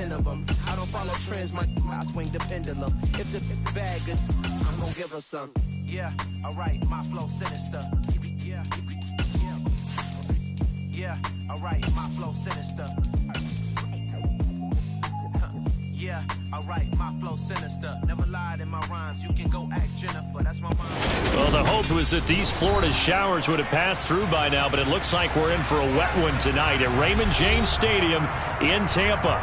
10 of them. I don't follow trends, I swing the pendulum. If the bag good, I'm gonna give her some. Yeah, alright, my flow sinister. Yeah, alright, my flow sinister. Yeah, alright, my flow sinister. Never lied in my rhymes. You can go ask Jennifer. That's my mom. Well, the hope was that these Florida showers would have passed through by now, but it looks like we're in for a wet one tonight at Raymond James Stadium in Tampa.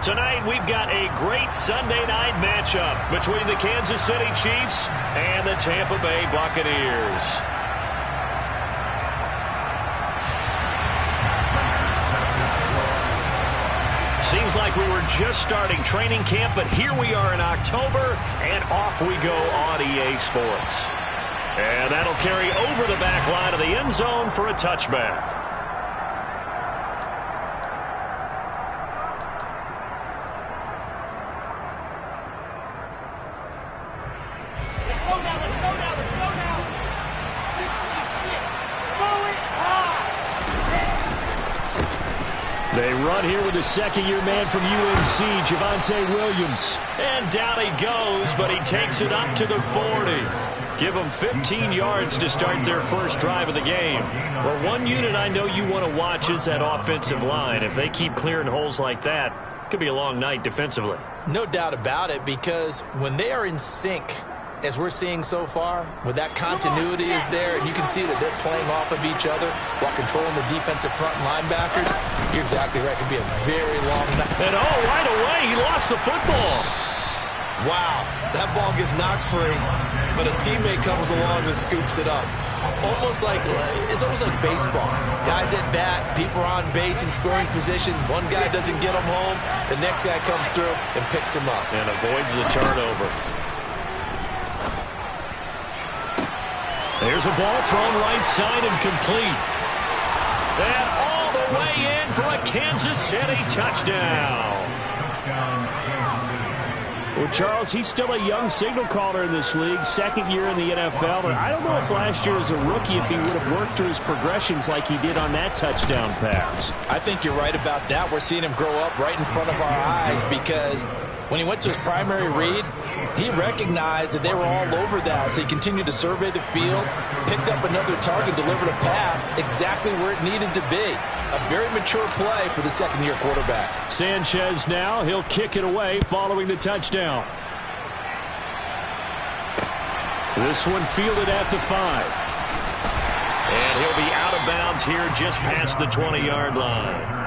Tonight, we've got a great Sunday night matchup between the Kansas City Chiefs and the Tampa Bay Buccaneers. Seems like we were just starting training camp, but here we are in October, and off we go on EA Sports. And that'll carry over the back line of the end zone for a touchback. They run here with the second-year man from UNC, Javonte Williams. And down he goes, but he takes it up to the 40. Give them 15 yards to start their first drive of the game. Well, one unit I know you want to watch is that offensive line. If they keep clearing holes like that, it could be a long night defensively. No doubt about it, because when they are in sync, as we're seeing so far, when that continuity is there, and you can see that they're playing off of each other while controlling the defensive front linebackers, you're exactly right. It could be a very long night. And right away, he lost the football. Wow, that ball gets knocked free, but a teammate comes along and scoops it up. It's almost like baseball. Guys at bat, people are on base in scoring position. One guy doesn't get him home, the next guy comes through and picks him up. And avoids the turnover. There's a ball thrown right side and complete. And all the way in for a Kansas City touchdown. Well, Charles, he's still a young signal caller in this league, second year in the NFL. But I don't know if last year as a rookie, if he would have worked through his progressions like he did on that touchdown pass. I think you're right about that. We're seeing him grow up right in front of our eyes, because when he went to his primary read, he recognized that they were all over that, so he continued to survey the field, picked up another target, delivered a pass exactly where it needed to be. A very mature play for the second-year quarterback. Sanchez now, he'll kick it away following the touchdown. This one fielded at the 5. And he'll be out of bounds here just past the 20-yard line.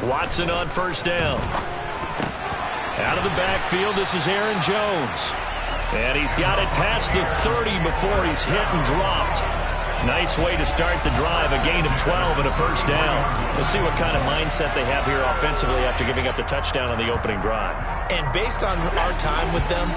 Watson on first down. Out of the backfield, this is Aaron Jones. And he's got it past the 30 before he's hit and dropped. Nice way to start the drive, a gain of 12 and a first down. We'll see what kind of mindset they have here offensively after giving up the touchdown on the opening drive. And based on our time with them,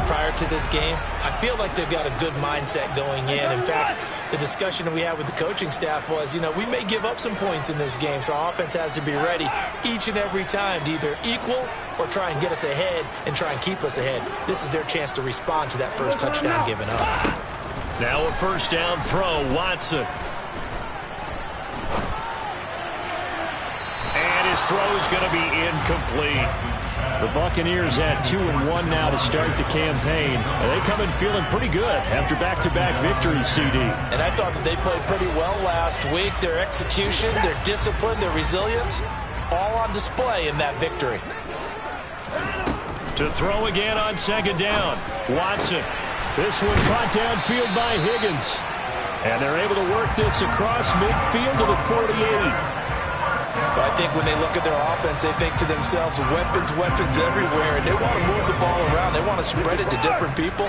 prior to this game, I feel like they've got a good mindset going in. In fact, the discussion that we had with the coaching staff was, we may give up some points in this game, so our offense has to be ready each and every time to either equal or try and get us ahead and try and keep us ahead. This is their chance to respond to that first touchdown given up. Now a first down throw, Watson. And his throw is going to be incomplete. The Buccaneers at 2-1 now to start the campaign. They come in feeling pretty good after back-to-back victories, CD. And I thought that they played pretty well last week. Their execution, their discipline, their resilience, all on display in that victory. To throw again on second down, Watson. This one caught downfield by Higgins. And they're able to work this across midfield to the 48. But I think when they look at their offense, they think to themselves, weapons everywhere. And they want to move the ball around. They want to spread it to different people.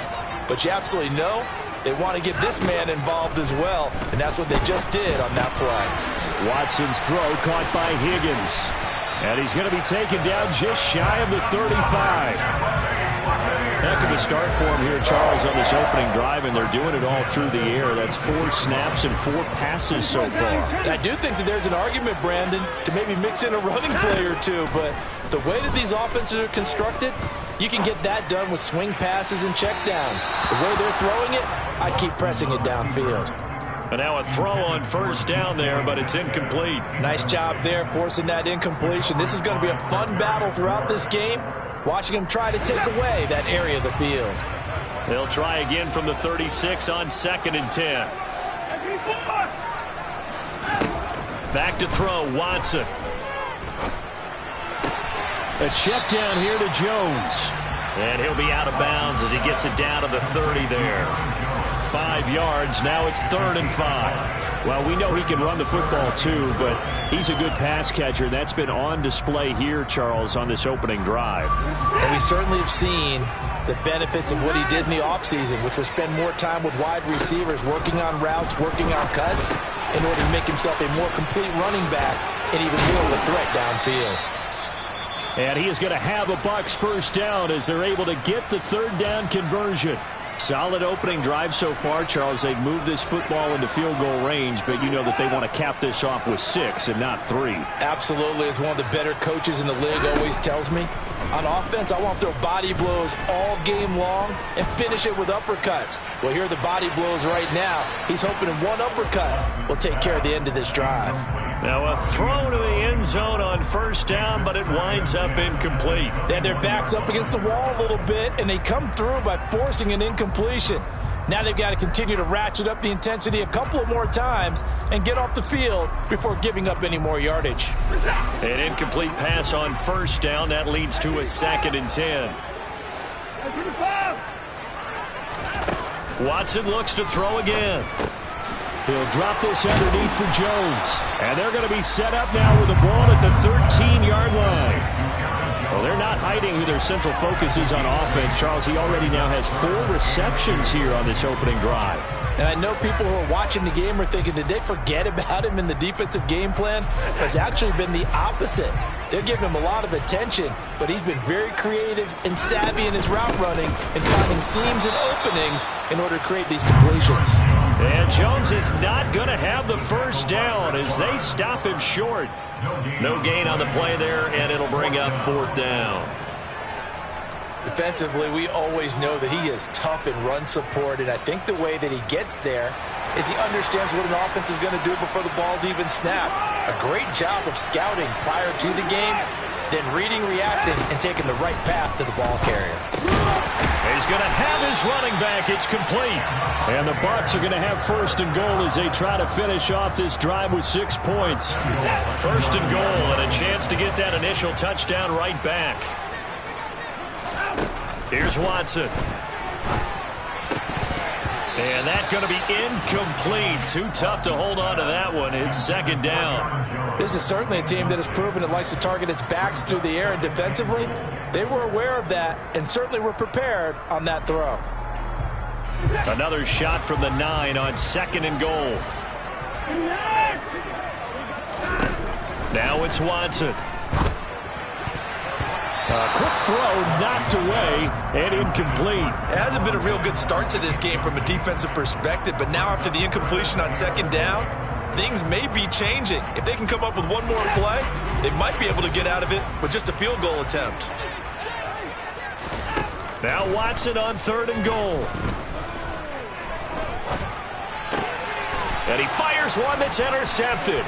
But you absolutely know they want to get this man involved as well. And that's what they just did on that play. Watson's throw caught by Higgins. And he's going to be taken down just shy of the 35. Heck of a start for him here, Charles, on this opening drive, and they're doing it all through the air. That's 4 snaps and 4 passes so far. I do think that there's an argument, Brandon, to maybe mix in a running play or two, but the way that these offenses are constructed, you can get that done with swing passes and checkdowns. The way they're throwing it, I'd keep pressing it downfield. And now a throw on first down there, but it's incomplete. Nice job there forcing that incompletion. This is going to be a fun battle throughout this game, watching them try to take away that area of the field. They'll try again from the 36 on 2nd and 10. Back to throw, Watson. A check down here to Jones. And he'll be out of bounds as he gets it down to the 30 there. 5 yards. Now it's 3rd and 5. Well, we know he can run the football too, but he's a good pass catcher. That's been on display here, Charles, on this opening drive. And we certainly have seen the benefits of what he did in the offseason, which was spend more time with wide receivers, working on routes, working on cuts, in order to make himself a more complete running back and even more of a threat downfield. And he is going to have the Bucs first down as they're able to get the 3rd down conversion. Solid opening drive so far, Charles. They've moved this football into field goal range, but you know that they want to cap this off with 6 and not 3. Absolutely. As one of the better coaches in the league always tells me, on offense, I want to throw body blows all game long and finish it with uppercuts. Well, here are the body blows right now. He's hoping in one uppercut will take care of the end of this drive. Now a throw to the end zone on first down, but it winds up incomplete. They had their backs up against the wall a little bit, and they come through by forcing an incompletion. Now they've got to continue to ratchet up the intensity a couple of more times and get off the field before giving up any more yardage. An incomplete pass on first down. That leads to a 2nd and 10. Watson looks to throw again. He'll drop this underneath for Jones. And they're going to be set up now with the ball at the 13-yard line. Well, they're not hiding who their central focus is on offense. Charles, he already now has 4 receptions here on this opening drive. And I know people who are watching the game are thinking, did they forget about him in the defensive game plan? It's actually been the opposite. They're giving him a lot of attention, but he's been very creative and savvy in his route running and finding seams and openings in order to create these completions. And Jones is not going to have the first down as they stop him short. No gain on the play there, and it'll bring up 4th down. Defensively, we always know that he is tough in run support, and I think the way that he gets there is he understands what an offense is going to do before the ball's even snapped. A great job of scouting prior to the game, then reading, reacting, and taking the right path to the ball carrier. He's going to have his running back. It's complete. And the Bucs are going to have 1st and goal as they try to finish off this drive with 6 points. 1st and goal and a chance to get that initial touchdown right back. Here's Watson. And that's going to be incomplete. Too tough to hold on to that one. It's 2nd down. This is certainly a team that has proven it likes to target its backs through the air, and defensively, they were aware of that and certainly were prepared on that throw. Another shot from the 9 on 2nd and goal. Now it's Watson. A quick throw knocked away and incomplete. It hasn't been a real good start to this game from a defensive perspective, but now after the incompletion on 2nd down, things may be changing. If they can come up with one more play, they might be able to get out of it with just a field goal attempt. Now Watson on 3rd and goal. And he fires one that's intercepted.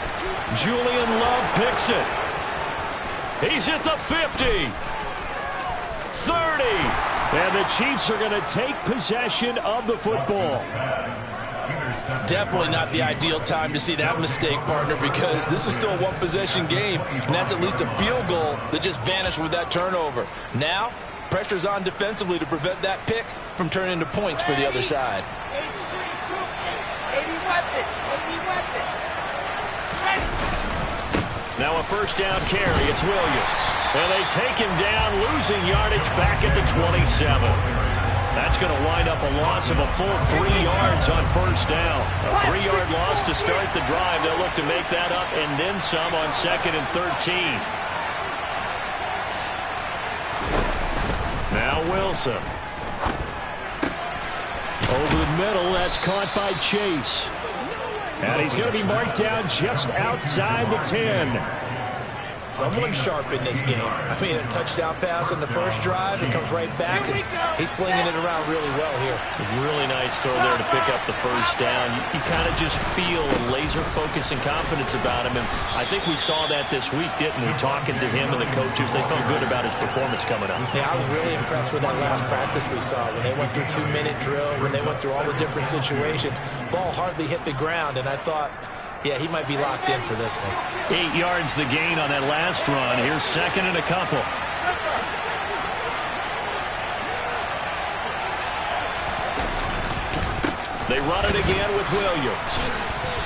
Julian Love picks it. He's at the 50. 30. And the Chiefs are going to take possession of the football. Definitely not the ideal time to see that mistake, partner, because this is still a one-possession game, and that's at least a field goal that just vanished with that turnover. Now, pressure's on defensively to prevent that pick from turning into points for the other side. Now a 1st down carry. It's Williams. And they take him down, losing yardage back at the 27. That's going to wind up a loss of a full 3 yards on 1st down. A 3-yard loss to start the drive. They'll look to make that up and then some on 2nd and 13. Now Wilson. Over the middle, that's caught by Chase. And he's going to be marked down just outside the 10. Someone sharp in this game. I mean, a touchdown pass on the first drive. It comes right back, and he's flinging it around really well here. Really nice throw there to pick up the first down. You kind of just feel a laser focus and confidence about him, and I think we saw that this week, didn't we? Talking to him and the coaches, they felt good about his performance coming up. Yeah, I was really impressed with that last practice we saw when they went through 2-minute drill, when they went through all the different situations. Ball hardly hit the ground, and I thought, yeah, he might be locked in for this one. 8 yards the gain on that last run. Here's second and a couple. They run it again with Williams.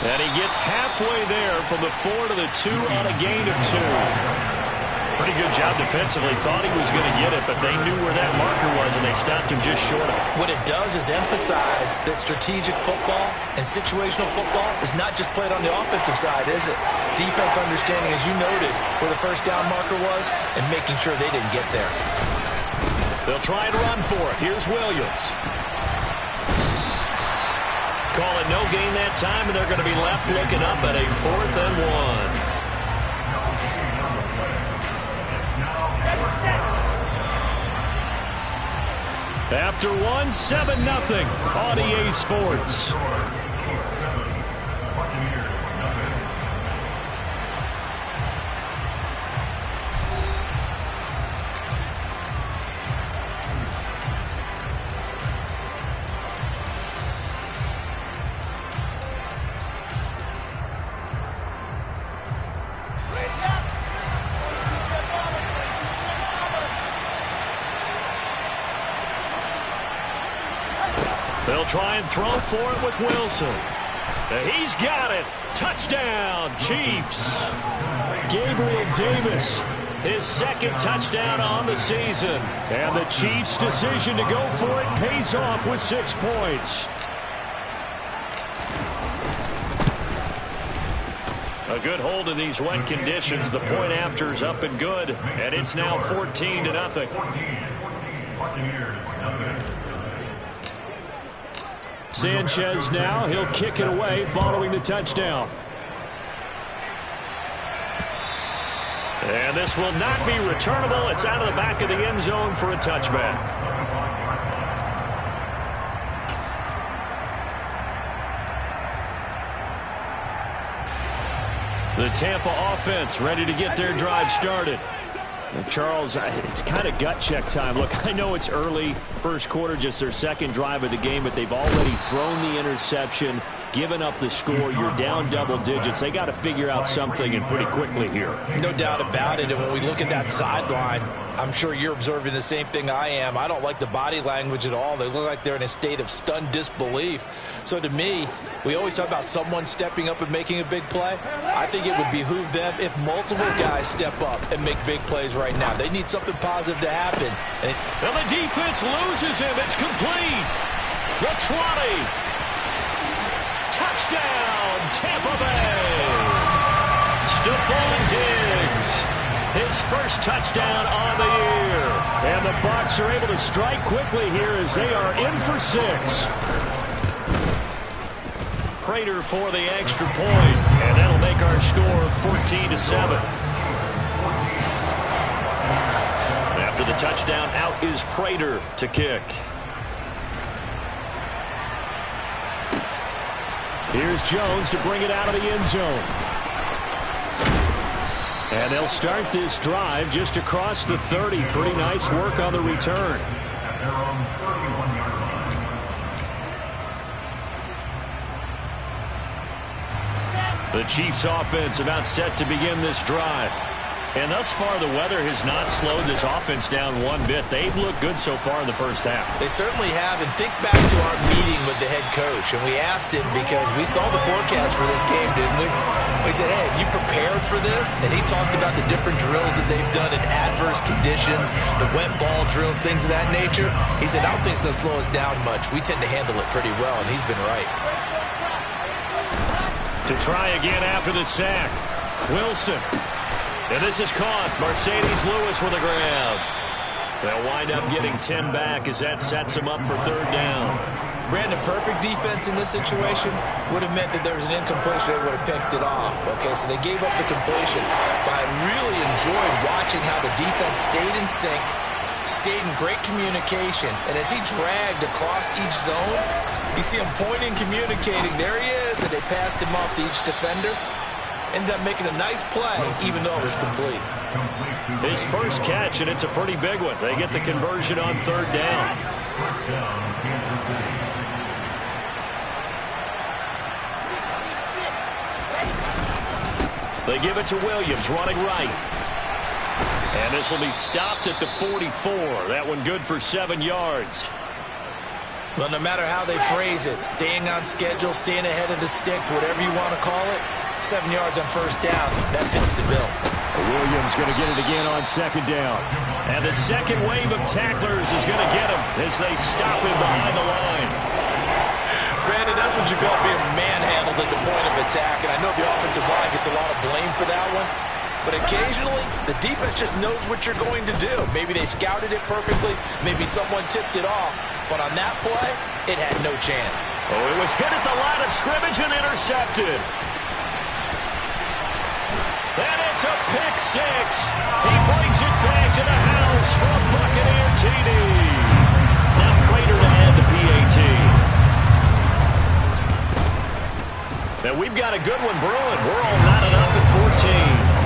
And he gets halfway there from the 4 to the 2 on a gain of 2. Pretty good job defensively. Thought he was going to get it, but they knew where that marker was, and they stopped him just short of it. What it does is emphasize that strategic football and situational football is not just played on the offensive side, is it? Defense understanding, as you noted, where the first down marker was and making sure they didn't get there. They'll try and run for it. Here's Williams. Call it no gain that time, and they're going to be left looking up at a 4th and 1. After 1, 7-0 on EA Sports. They'll try and throw for it with Wilson. He's got it. Touchdown, Chiefs. Gabriel Davis, his second touchdown on the season. And the Chiefs' decision to go for it pays off with 6 points. A good hold in these wet conditions. The point after's up and good. And it's now 14-0. Sanchez now, he'll kick it away following the touchdown. And this will not be returnable. It's out of the back of the end zone for a touchback. The Tampa offense ready to get their drive started. And Charles, it's kind of gut check time. Look, I know it's early, first quarter, just their second drive of the game, but they've already thrown the interception, given up the score. You're down double digits. They got to figure out something, and pretty quickly here. No doubt about it. And when we look at that sideline, I'm sure you're observing the same thing I am. I don't like the body language at all. They look like they're in a state of stunned disbelief. So to me, we always talk about someone stepping up and making a big play. I think it would behoove them if multiple guys step up and make big plays right now. They need something positive to happen. And the defense loses him. It's complete. The 20. Touchdown, Tampa Bay. Stephon Diggs. His first touchdown on the year. And the Bucs are able to strike quickly here as they are in for 6. Prater for the extra point, and that'll make our score 14-7. After the touchdown, out is Prater to kick. Here's Jones to bring it out of the end zone. And they'll start this drive just across the 30. Pretty nice work on the return. The Chiefs offense about set to begin this drive. And thus far, the weather has not slowed this offense down one bit. They've looked good so far in the first half. They certainly have. And think back to our meeting with the head coach. And we asked him because we saw the forecast for this game, didn't we? We said, hey, have you prepared for this? And he talked about the different drills that they've done in adverse conditions, the wet ball drills, things of that nature. He said, I don't think it's going to slow us down much. We tend to handle it pretty well, and he's been right. To try again after the sack, Wilson. And this is caught. Mercedes Lewis with a grab. They'll wind up getting 10 back as that sets them up for 3rd down. Brandon, perfect defense in this situation would have meant that there was an incompletion. They would have picked it off. Okay, so they gave up the completion. But I really enjoyed watching how the defense stayed in sync, stayed in great communication. And as he dragged across each zone, you see him pointing, communicating. There he is. And they passed him off to each defender. Ended up making a nice play, even though it was complete. His first catch, and it's a pretty big one. They get the conversion on third down. They give it to Williams, running right. And this will be stopped at the 44. That one good for 7 yards. Well, no matter how they phrase it, staying on schedule, staying ahead of the sticks, whatever you want to call it, 7 yards on first down, that fits the bill. Williams going to get it again on second down. And the second wave of tacklers is going to get him as they stop him behind the line. Brandon, that's what you call being manhandled at the point of attack. And I know the offensive line gets a lot of blame for that one. But occasionally, the defense just knows what you're going to do. Maybe they scouted it perfectly. Maybe someone tipped it off. But on that play, it had no chance. Oh, it was hit at the line of scrimmage and intercepted. And it's a pick six. He brings it back to the house for a Buccaneer TD. Now Prater to add the PAT. Now we've got a good one brewing. We're all knotted up at 14.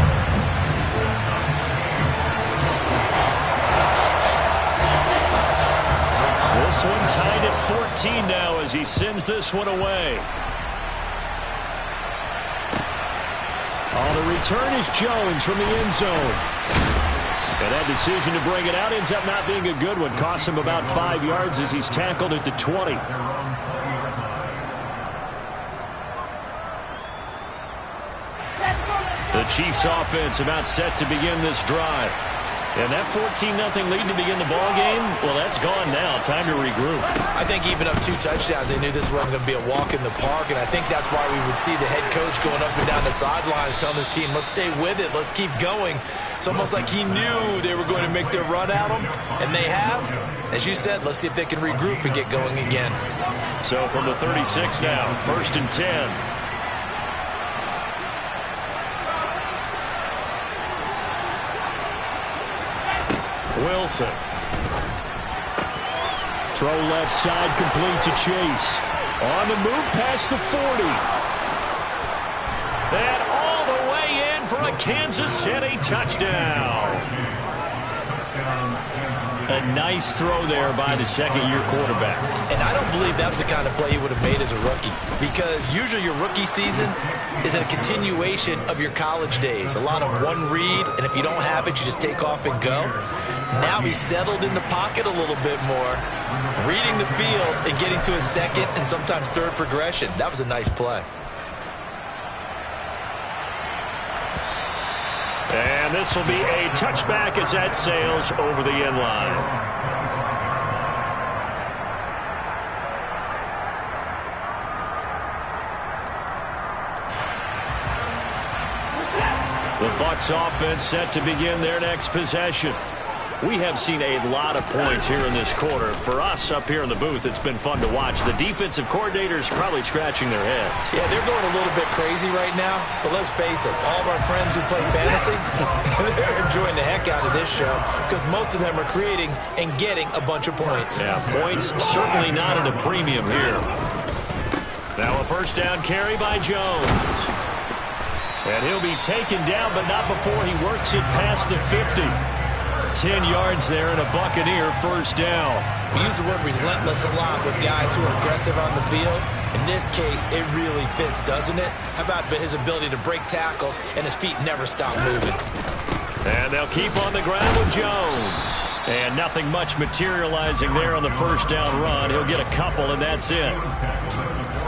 This one tied at 14 now as he sends this one away. On the return is Jones from the end zone. And that decision to bring it out ends up not being a good one. Costs him about 5 yards as he's tackled at the 20. The Chiefs offense about set to begin this drive. And that 14-0 lead to begin the ball game, well, that's gone now. Time to regroup. I think even up 2 touchdowns, they knew this wasn't going to be a walk in the park, and I think that's why we would see the head coach going up and down the sidelines telling his team, let's stay with it, let's keep going. It's almost like he knew they were going to make their run at him, and they have. As you said, let's see if they can regroup and get going again. So from the 36 now, 1st and 10. Wilson. Throw left side, complete to Chase. On the move past the 40. And all the way in for a Kansas City touchdown. A nice throw there by the second-year quarterback. And I don't believe that was the kind of play he would have made as a rookie, because usually your rookie season is a continuation of your college days. A lot of one read, and if you don't have it, you just take off and go. Now he's settled in the pocket a little bit more, reading the field and getting to his second and sometimes third progression. That was a nice play. And this will be a touchback as that sails over the end line. The Bucs offense set to begin their next possession. We have seen a lot of points here in this quarter. For us up here in the booth, it's been fun to watch. The defensive coordinators probably scratching their heads. Yeah, they're going a little bit crazy right now. But let's face it, all of our friends who play fantasy, they're enjoying the heck out of this show because most of them are creating and getting a bunch of points. Yeah, points certainly not at a premium here. Now a first down carry by Jones. And he'll be taken down, but not before he works it past the 50. 10 yards there and a Buccaneer first down. We use the word relentless a lot with guys who are aggressive on the field. In this case, it really fits, doesn't it? How about his ability to break tackles and his feet never stop moving? And they'll keep on the ground with Jones. And nothing much materializing there on the first down run. He'll get a couple, and that's it.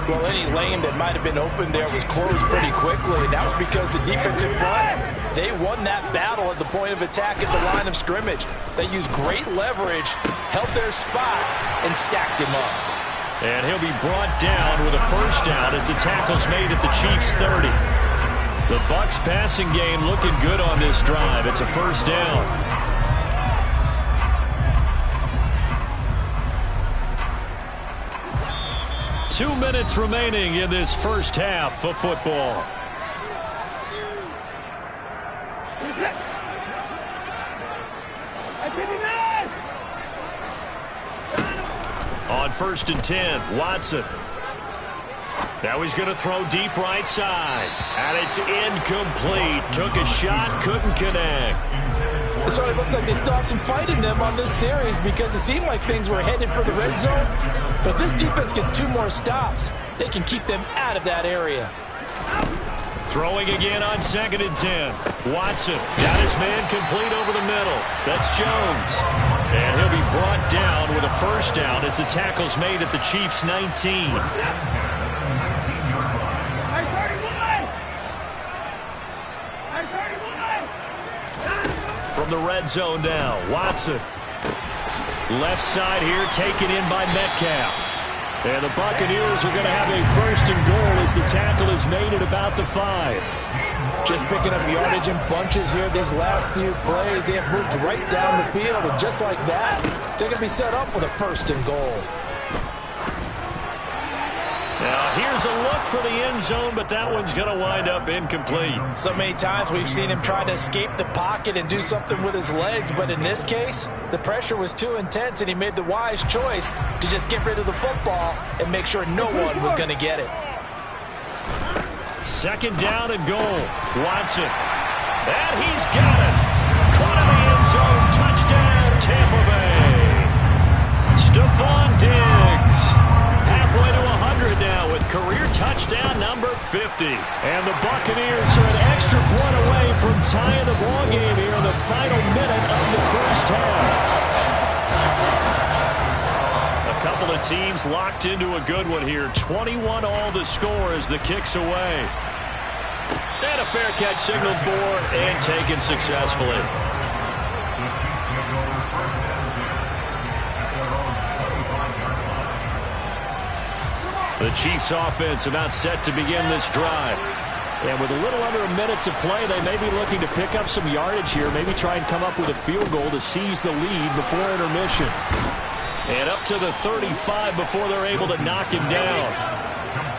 Well, any lane that might have been open there was closed pretty quickly, and that was because the defensive front, they won that battle at the point of attack at the line of scrimmage. They used great leverage, held their spot, and stacked him up. And he'll be brought down with a first down as the tackle's made at the Chiefs' 30. The Bucs passing game looking good on this drive. It's a first down. 2 minutes remaining in this first half of football. On 1st and 10, Watson. Now he's going to throw deep right side. And it's incomplete. Took a shot, couldn't connect. It sort of looks like they stopped some fight in them on this series because it seemed like things were headed for the red zone. But if this defense gets 2 more stops, they can keep them out of that area. Throwing again on 2nd and 10. Watson got his man complete over the middle. That's Jones. And he'll be brought down with a first down as the tackle's made at the Chiefs' 19. From the red zone now, Watson. Left side here taken in by Metcalf. And the Buccaneers are going to have a 1st and goal as the tackle is made at about the 5. Just picking up yardage in bunches here these last few plays. They have moved right down the field, and just like that, they're going to be set up with a 1st and goal. Now, here's a look for the end zone, but that one's going to wind up incomplete. So many times we've seen him try to escape the pocket and do something with his legs, but in this case, the pressure was too intense, and he made the wise choice to just get rid of the football and make sure no one was going to get it. 2nd down and goal. Watson. And he's got it. Caught in the end zone. Touchdown, Tampa Bay. Stephon Diggs. Halfway to 100 now with career touchdown number 50. And the Buccaneers are an extra point away from tying the ball game here in the final minute of the first half. A couple of teams locked into a good one here. 21 all the score as the kick's away. And a fair catch signaled for and taken successfully. The Chiefs offense about set to begin this drive. And with a little under a minute to play, they may be looking to pick up some yardage here, maybe try and come up with a field goal to seize the lead before intermission. And up to the 35 before they're able to knock him down.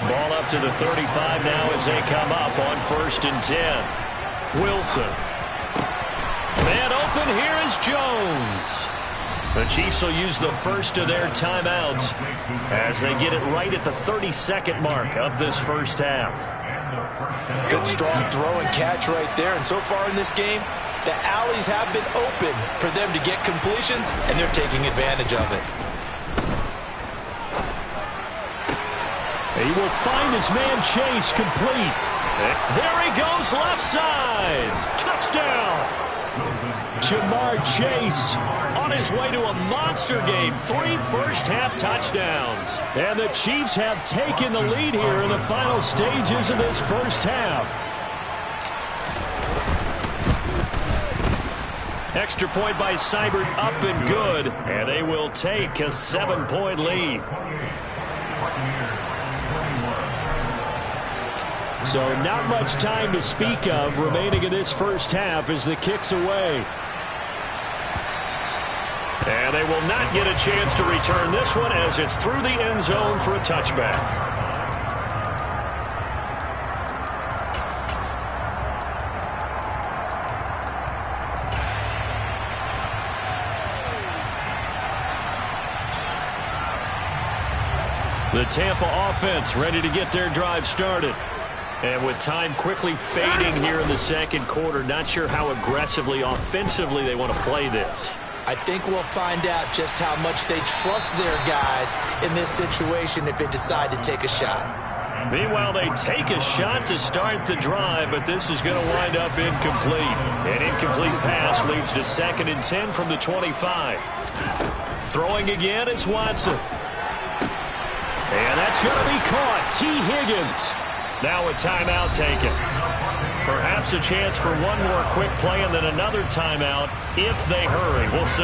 Ball up to the 35 now as they come up on 1st and 10. Wilson. Man open, here is Jones. The Chiefs will use the first of their timeouts as they get it right at the 32nd mark of this first half. Good strong throw and catch right there. And so far in this game, the alleys have been open for them to get completions, and they're taking advantage of it. He will find his man Chase complete. There he goes left side. Touchdown. Jamar Chase on his way to a monster game. 3 first-half touchdowns. And the Chiefs have taken the lead here in the final stages of this first half. Extra point by Seibert up and good. And they will take a 7-point lead. So not much time to speak of remaining in this first half as the kick's away. And they will not get a chance to return this one as it's through the end zone for a touchback. The Tampa offense ready to get their drive started. And with time quickly fading here in the second quarter, not sure how aggressively, offensively they want to play this. I think we'll find out just how much they trust their guys in this situation if they decide to take a shot. Meanwhile, they take a shot to start the drive, but this is going to wind up incomplete. An incomplete pass leads to 2nd and 10 from the 25. Throwing again is Watson. And that's going to be caught. T. Higgins. Now a timeout taken. Perhaps a chance for one more quick play and then another timeout if they hurry. We'll see.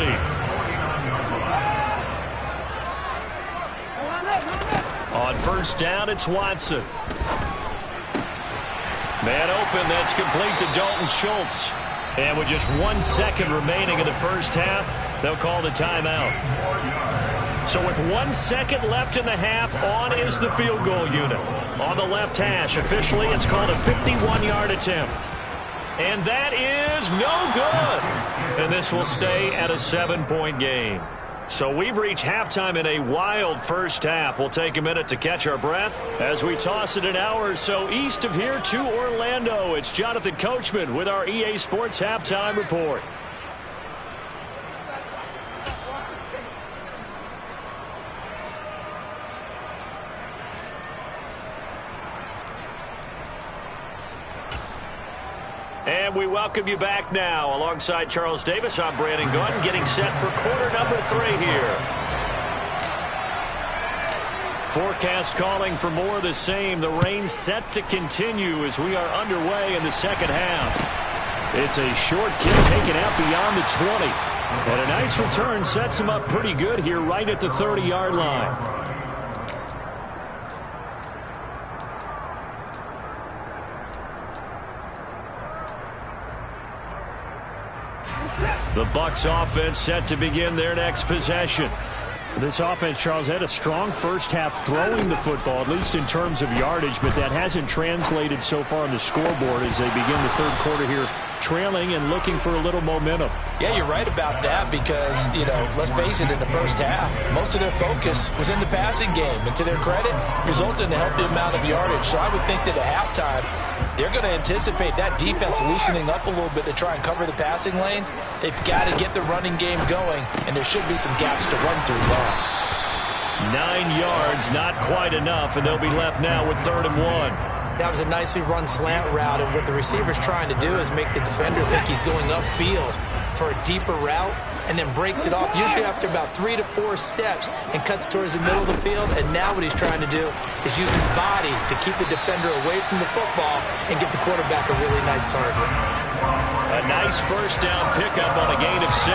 On 1st down, it's Watson. Man open, that's complete to Dalton Schultz. And with just 1 second remaining in the first half, they'll call the timeout. So with 1 second left in the half, on is the field goal unit. On the left hash, officially it's called a 51-yard attempt. And that is no good. And this will stay at a 7-point game. So we've reached halftime in a wild first half. We'll take a minute to catch our breath as we toss it an hour or so east of here to Orlando. It's Jonathan Coachman with our EA Sports Halftime Report. And we welcome you back now. Alongside Charles Davis, I'm Brandon Gaudin, getting set for quarter number 3 here. Forecast calling for more of the same. The rain set to continue as we are underway in the second half. It's a short kick taken out beyond the 20. And a nice return sets him up pretty good here right at the 30-yard line. The Bucs offense set to begin their next possession. This offense, Charles, had a strong first half throwing the football, at least in terms of yardage, but that hasn't translated so far on the scoreboard as they begin the third quarter here, trailing and looking for a little momentum. Yeah, you're right about that because, let's face it, in the first half, most of their focus was in the passing game. And to their credit, resulted in a healthy amount of yardage. So I would think that at halftime, they're going to anticipate that defense loosening up a little bit to try and cover the passing lanes. They've got to get the running game going, and there should be some gaps to run through now. 9 yards, not quite enough, and they'll be left now with 3rd and 1. That was a nicely run slant route, and what the receiver's trying to do is make the defender think he's going upfield for a deeper route and then breaks it off, usually after about 3 to 4 steps, and cuts towards the middle of the field. And now what he's trying to do is use his body to keep the defender away from the football and get the quarterback a really nice target. A nice first down pickup on a gain of 6.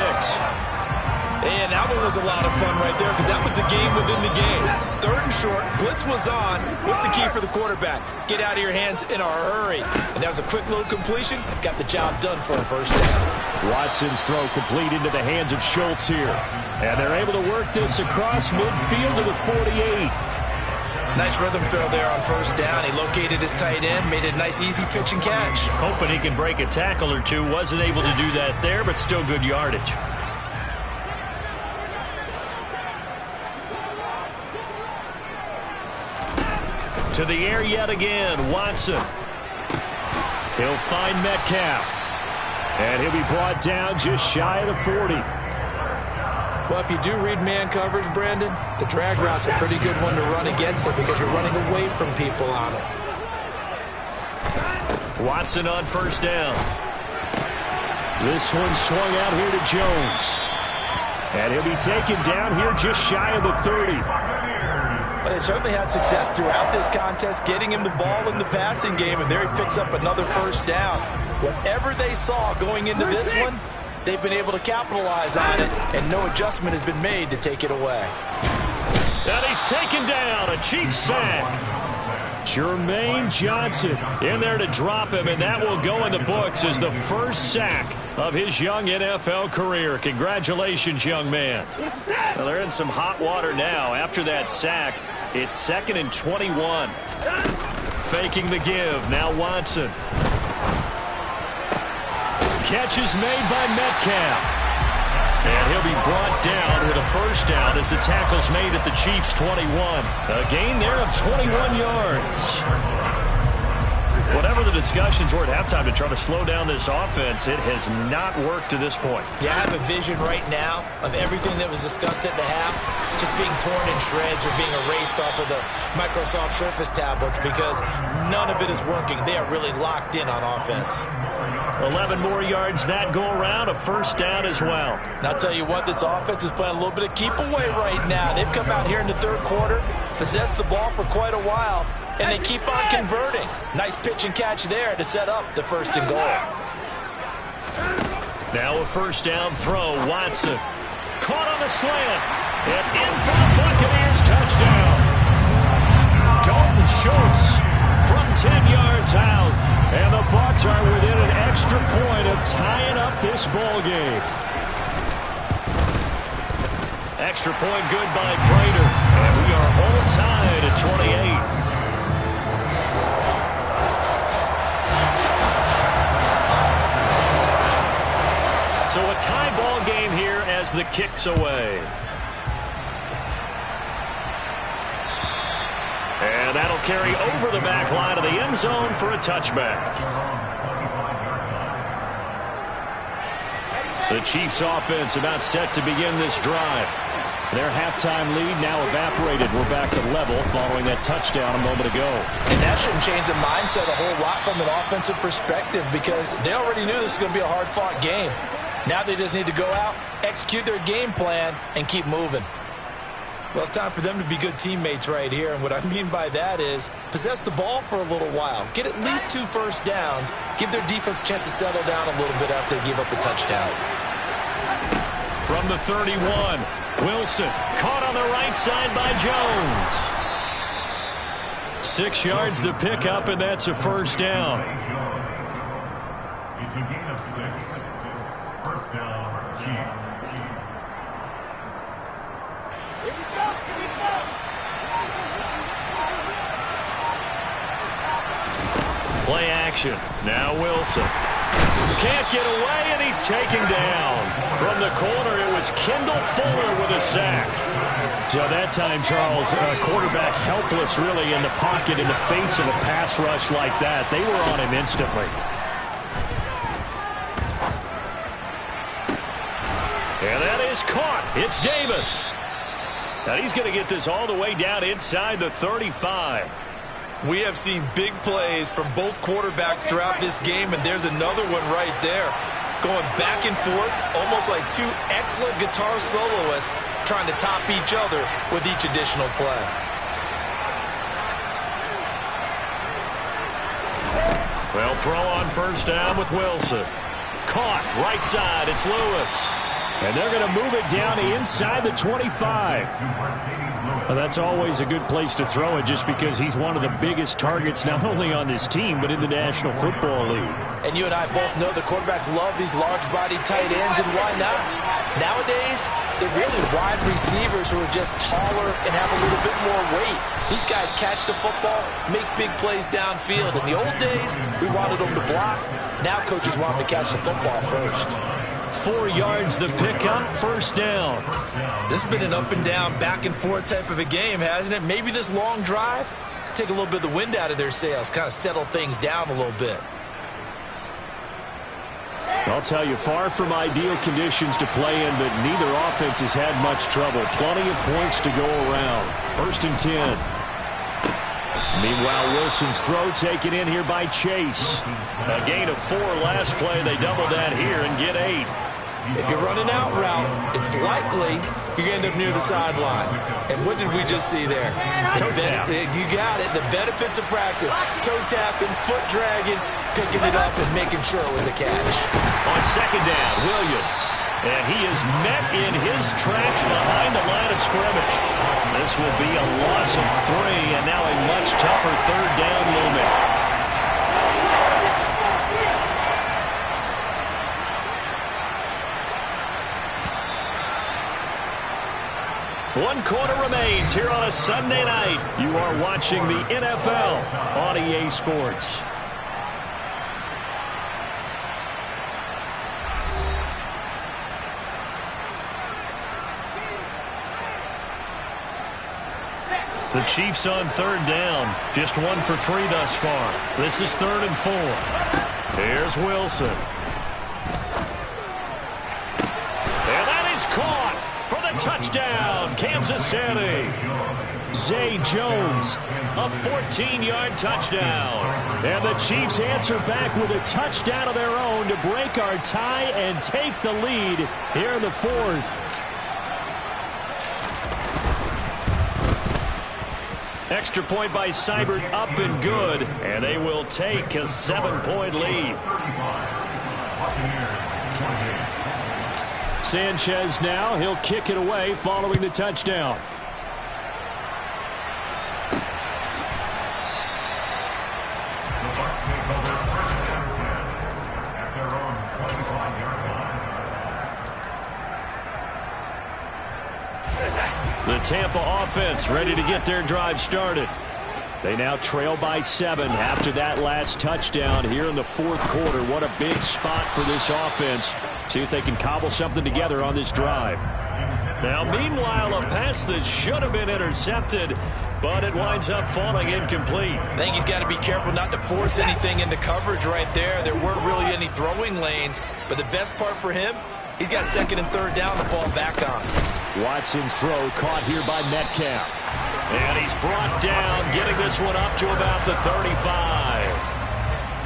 And that one was a lot of fun right there because that was the game within the game. 3rd and short, blitz was on. What's the key for the quarterback? Get out of your hands in a hurry. And that was a quick little completion. Got the job done for a first down. Watson's throw complete into the hands of Schultz here. And they're able to work this across midfield to the 48. Nice rhythm throw there on first down. He located his tight end, made a nice easy pitch and catch. Hoping he can break a tackle or two. Wasn't able to do that there, but still good yardage. To the air yet again, Watson. He'll find Metcalf. And he'll be brought down just shy of the 40. Well, if you do read man coverage, Brandon, the drag route's a pretty good one to run against it because you're running away from people on it. Watson on first down. This one swung out here to Jones. And he'll be taken down here just shy of the 30. But they certainly had success throughout this contest, getting him the ball in the passing game, and there he picks up another first down. Whatever they saw going into this one, they've been able to capitalize on it, and no adjustment has been made to take it away. And he's taken down, a cheap sack. Jermaine Johnson in there to drop him, and that will go in the books as the first sack of his young NFL career. Congratulations, young man. Well, they're in some hot water now. After that sack, it's 2nd and 21. Faking the give. Now Watson. Catch is made by Metcalf. And he'll be brought down with a first down as the tackle's made at the Chiefs' 21. A gain there of 21 yards. Whatever the discussions were at halftime to try to slow down this offense, it has not worked to this point. Yeah, I have a vision right now of everything that was discussed at the half just being torn in shreds or being erased off of the Microsoft Surface tablets because none of it is working. They are really locked in on offense. 11 more yards that go around, a first down as well. And I'll tell you what, this offense is playing a little bit of keep away right now. They've come out here in the third quarter, possessed the ball for quite a while, and they keep on converting. Nice pitch and catch there to set up the 1st and goal. Now a first down throw, Watson. Caught on the slant, and in for the Buccaneers touchdown. Dalton Schultz from 10 yards out. And the Bucs are within an extra point of tying up this ball game. Extra point good by Prater. And we are all tied at 28. So a tie ball game here as the kick's away. And that'll carry over the back line of the end zone for a touchback. The Chiefs offense about set to begin this drive. Their halftime lead now evaporated. We're back to level following that touchdown a moment ago. And that shouldn't change the mindset a whole lot from an offensive perspective because they already knew this was going to be a hard-fought game. Now they just need to go out, execute their game plan, and keep moving. Well, it's time for them to be good teammates right here, and what I mean by that is possess the ball for a little while, get at least 2 first downs, give their defense a chance to settle down a little bit after they give up the touchdown. From the 31, Wilson caught on the right side by Jones. 6 yards the pickup, and that's a first down. It's a gain of 6. First down, Chiefs. Play action. Now Wilson. Can't get away, and he's taken down. From the corner, it was Kendall Fuller with a sack. So that time, Charles, quarterback helpless really in the pocket in the face of a pass rush like that. They were on him instantly. And that is caught. It's Davis. And he's going to get this all the way down inside the 35. We have seen big plays from both quarterbacks throughout this game, and there's another one right there. Going back and forth, almost like 2 excellent guitar soloists trying to top each other with each additional play. Well, throw on first down with Wilson. Caught, right side, it's Lewis. And they're going to move it down inside the 25. Well, that's always a good place to throw it just because he's one of the biggest targets not only on this team but in the National Football League. And you and I both know the quarterbacks love these large-bodied tight ends, and why not? Nowadays, they're really wide receivers who are just taller and have a little bit more weight. These guys catch the football, make big plays downfield. In the old days, we wanted them to block. Now coaches want them to catch the football first. 4 yards the pickup, first down. This has been an up-and-down, back-and-forth type of a game, hasn't it? Maybe this long drive could take a little bit of the wind out of their sails, kind of settle things down a little bit. I'll tell you, far from ideal conditions to play in, but neither offense has had much trouble. Plenty of points to go around. First and 10. Meanwhile, Wilson's throw taken in here by Chase. A gain of 4 last play. They double that here and get 8. If you're running out route, it's likely you're going to end up near the sideline. And what did we just see there? Toe tap. You got it. The benefits of practice. Toe tapping, foot dragging, picking it up and making sure it was a catch. On second down, Williams. And he is met in his tracks behind the line of scrimmage. This will be a loss of 3 and now a much tougher third down looming. One quarter remains here on a Sunday night. You are watching the NFL on EA Sports. The Chiefs on third down. Just 1 for 3 thus far. This is 3rd and 4. Here's Wilson. And that is caught for the touchdown, Kansas City. Zay Jones, a 14-yard touchdown. And the Chiefs answer back with a touchdown of their own to break our tie and take the lead here in the 4th. Extra point by Seibert, up and good, and they will take a 7-point lead. Sanchez now, he'll kick it away following the touchdown. the Tampa offense ready to get their drive started. They now trail by 7 after that last touchdown here in the fourth quarter. What a big spot for this offense. See if they can cobble something together on this drive. Now, meanwhile, a pass that should have been intercepted, but it winds up falling incomplete. I think he's got to be careful not to force anything into coverage right there. There weren't really any throwing lanes, but the best part for him, he's got second and third down to fall back on. Watson's throw caught here by Metcalf. And he's brought down, getting this one up to about the 35.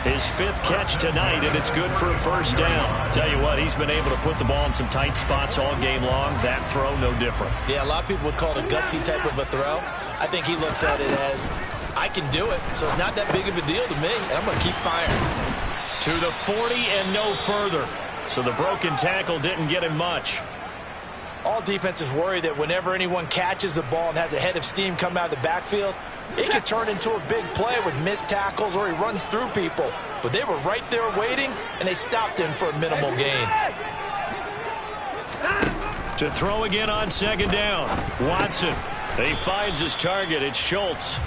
His 5th catch tonight, and it's good for a first down. Tell you what, he's been able to put the ball in some tight spots all game long. That throw, no different. Yeah, a lot of people would call it a gutsy type of a throw. I think he looks at it as, I can do it, so it's not that big of a deal to me, and I'm going to keep firing. To the 40 and no further. So the broken tackle didn't get him much. All defenses worry that whenever anyone catches the ball and has a head of steam come out of the backfield, it could turn into a big play with missed tackles or he runs through people. But they were right there waiting, and they stopped him for a minimal gain. To throw again on second down. Watson. He finds his target. It's Schultz.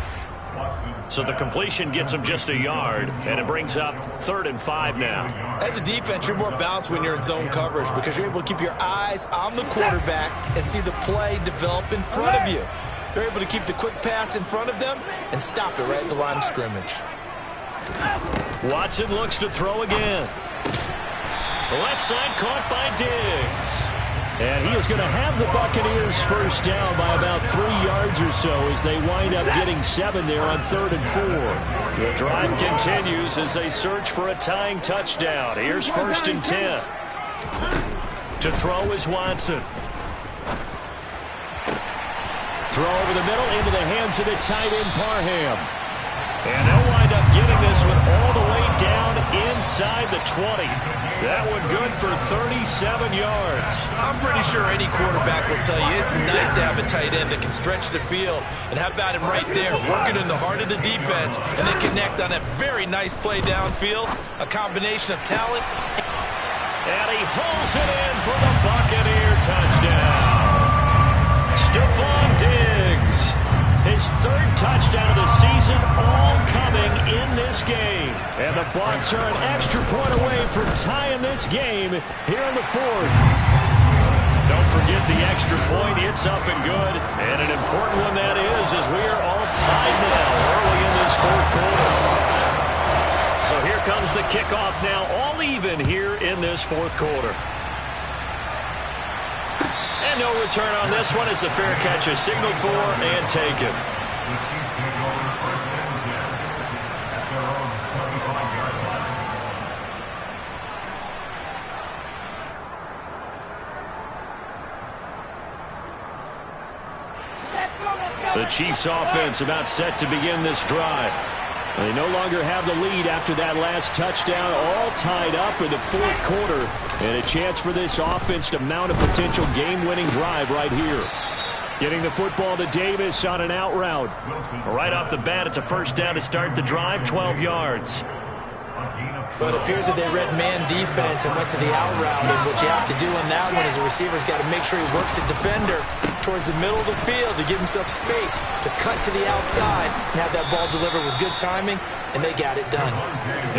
So the completion gets him just a yard, and it brings up 3rd and 5 now. As a defense, you're more balanced when you're in zone coverage because you're able to keep your eyes on the quarterback and see the play develop in front of you. They're able to keep the quick pass in front of them and stop it right at the line of scrimmage. Watson looks to throw again. The left side caught by Diggs. And he is going to have the Buccaneers first down by about 3 yards or so as they wind up getting 7 there on 3rd and 4. The drive continues as they search for a tying touchdown. Here's 1st and 10. To throw is Watson. Throw over the middle into the hands of the tight end Parham. And they'll wind up getting this one all the way down inside the 20. That one good for 37 yards. I'm pretty sure any quarterback will tell you it's nice to have a tight end that can stretch the field. And how about him right there, working in the heart of the defense, and they connect on a very nice play downfield, a combination of talent. And he hauls it in for the Buccaneer touchdown. Stephon Diggs, his 3rd touchdown of the season, all coming in this game. And the Bucs are an extra point away from tying this game here in the 4th. Don't forget the extra point. It's up and good. And an important one that is, as we are all tied now early in this 4th quarter. So here comes the kickoff now, all even here in this 4th quarter. And no return on this one as the fair catch is signaled for and taken. The Chiefs offense about set to begin this drive. They no longer have the lead after that last touchdown, all tied up in the 4th quarter. And a chance for this offense to mount a potential game-winning drive right here. Getting the football to Davis on an out route. Right off the bat, it's a first down to start the drive, 12 yards. But it appears that they read man defense and went to the out route. And what you have to do on that one is the receiver's got to make sure he works the defender towards the middle of the field to give himself space to cut to the outside and have that ball delivered with good timing, and they got it done.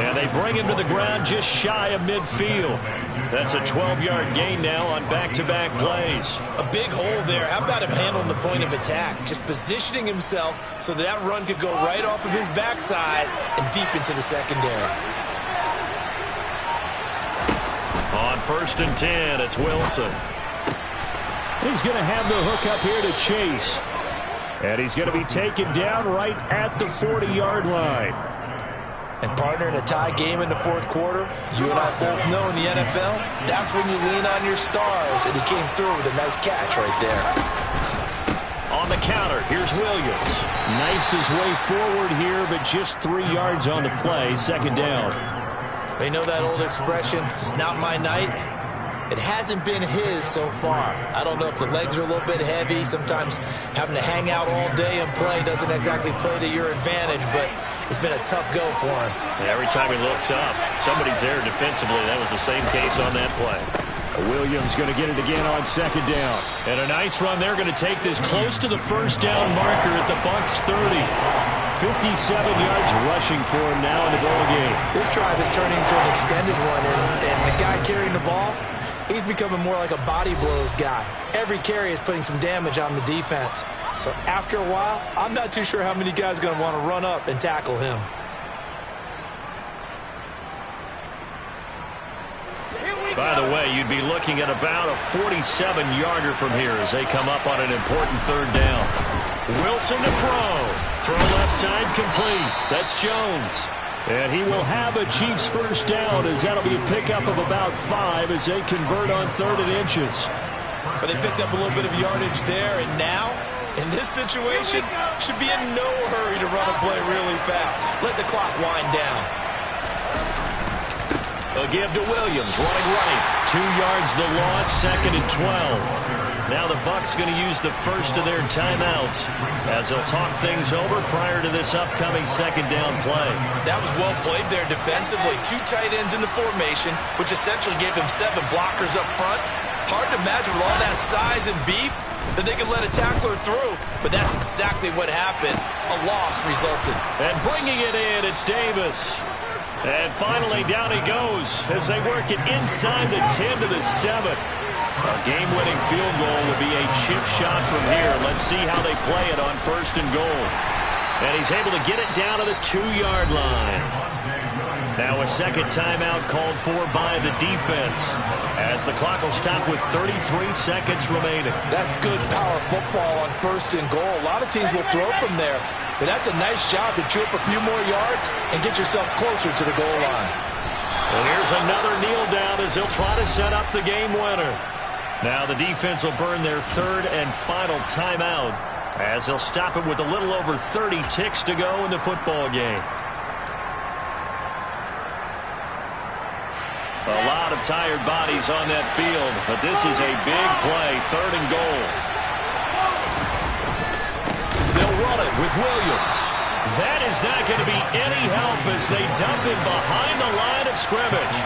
And they bring him to the ground just shy of midfield. That's a 12-yard gain now on back-to-back plays. A big hole there. How about him handling the point of attack? Just positioning himself so that run could go right off of his backside and deep into the secondary. On 1st and 10, it's Wilson. He's going to have the hook up here to Chase. And he's going to be taken down right at the 40-yard line. And partner, in a tie game in the 4th quarter, you and I both know in the NFL, that's when you lean on your stars. And he came through with a nice catch right there. On the counter, here's Williams. Knifes his way forward here, but just 3 yards on the play, 2nd down. They know that old expression, it's not my night. It hasn't been his so far. I don't know if the legs are a little bit heavy. Sometimes having to hang out all day and play doesn't exactly play to your advantage, but it's been a tough go for him. Every time he looks up, somebody's there defensively. That was the same case on that play. Williams going to get it again on second down. And a nice run. They're going to take this close to the first down marker at the Bucs 30. 57 yards rushing for him now in the ball game. This drive is turning into an extended one, and the guy carrying the ball, he's becoming more like a body blows guy. Every carry is putting some damage on the defense. So after a while, I'm not too sure how many guys are going to want to run up and tackle him. By the way, you'd be looking at about a 47-yarder from here as they come up on an important third down. Wilson to throw. Throw left side complete. That's Jones. And he will have a Chiefs first down as that'll be a pickup of about 5 as they convert on 3rd and inches. But they picked up a little bit of yardage there, and now, in this situation, should be in no hurry to run a play really fast. Let the clock wind down. A give to Williams, running right. 2 yards the loss, 2nd and 12. Now the Bucs going to use the first of their timeouts as they'll talk things over prior to this upcoming second down play. That was well played there defensively. 2 tight ends in the formation, which essentially gave them 7 blockers up front. Hard to imagine with all that size and beef that they could let a tackler through, but that's exactly what happened. A loss resulted. And bringing it in, it's Davis. And finally, down he goes as they work it inside the 10 to the 7. A game-winning field goal would be a chip shot from here. Let's see how they play it on 1st and goal. And he's able to get it down to the 2-yard line. Now a second timeout called for by the defense as the clock will stop with 33 seconds remaining. That's good power football on 1st and goal. A lot of teams will throw from there. But that's a nice job to chew up a few more yards and get yourself closer to the goal line. And here's another kneel down as he'll try to set up the game winner. Now the defense will burn their 3rd and final timeout as they'll stop it with a little over 30 ticks to go in the football game. A lot of tired bodies on that field, but this is a big play, 3rd and goal. They'll run it with Williams. That is not going to be any help as they dump him behind the line of scrimmage.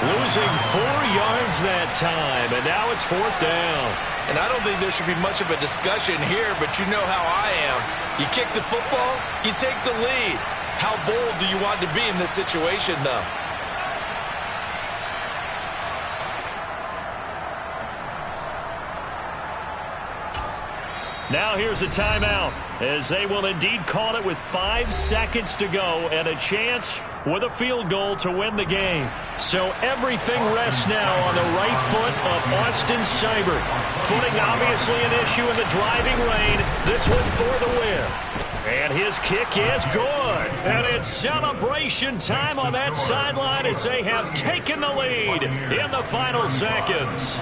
Losing 4 yards that time, and now it's 4th down. And I don't think there should be much of a discussion here, but you know how I am. You kick the football, you take the lead. How bold do you want to be in this situation, though? Now here's a timeout as they will indeed call it with 5 seconds to go and a chance with a field goal to win the game. So everything rests now on the right foot of Austin Seibert. Footing obviously an issue in the driving rain. This one for the win. And his kick is good. And it's celebration time on that sideline as they have taken the lead in the final seconds.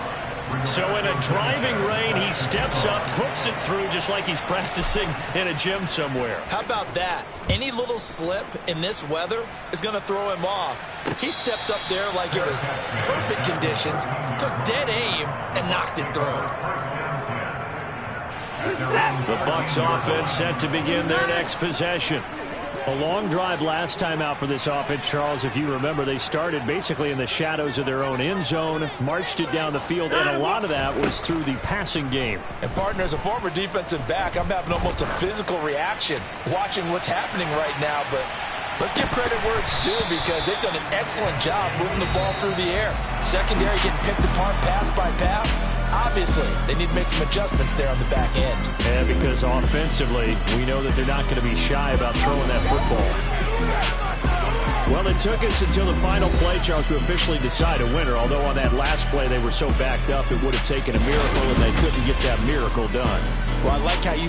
So in a driving rain, he steps up, puts it through just like he's practicing in a gym somewhere. How about that? Any little slip in this weather is going to throw him off. He stepped up there like it was perfect conditions, took dead aim, and knocked it through. The Bucs offense set to begin their next possession. A long drive last time out for this offense, Charles. If you remember, they started basically in the shadows of their own end zone, marched it down the field, and a lot of that was through the passing game. And, partner, as a former defensive back, I'm having almost a physical reaction watching what's happening right now. But let's give credit where it's due because they've done an excellent job moving the ball through the air. Secondary getting picked apart pass by pass. Obviously, they need to make some adjustments there on the back end. And because offensively, we know that they're not going to be shy about throwing that football. Well, it took us until the final play, Charles, to officially decide a winner. Although on that last play they were so backed up, it would have taken a miracle, and they couldn't get that miracle done. Well, I like how you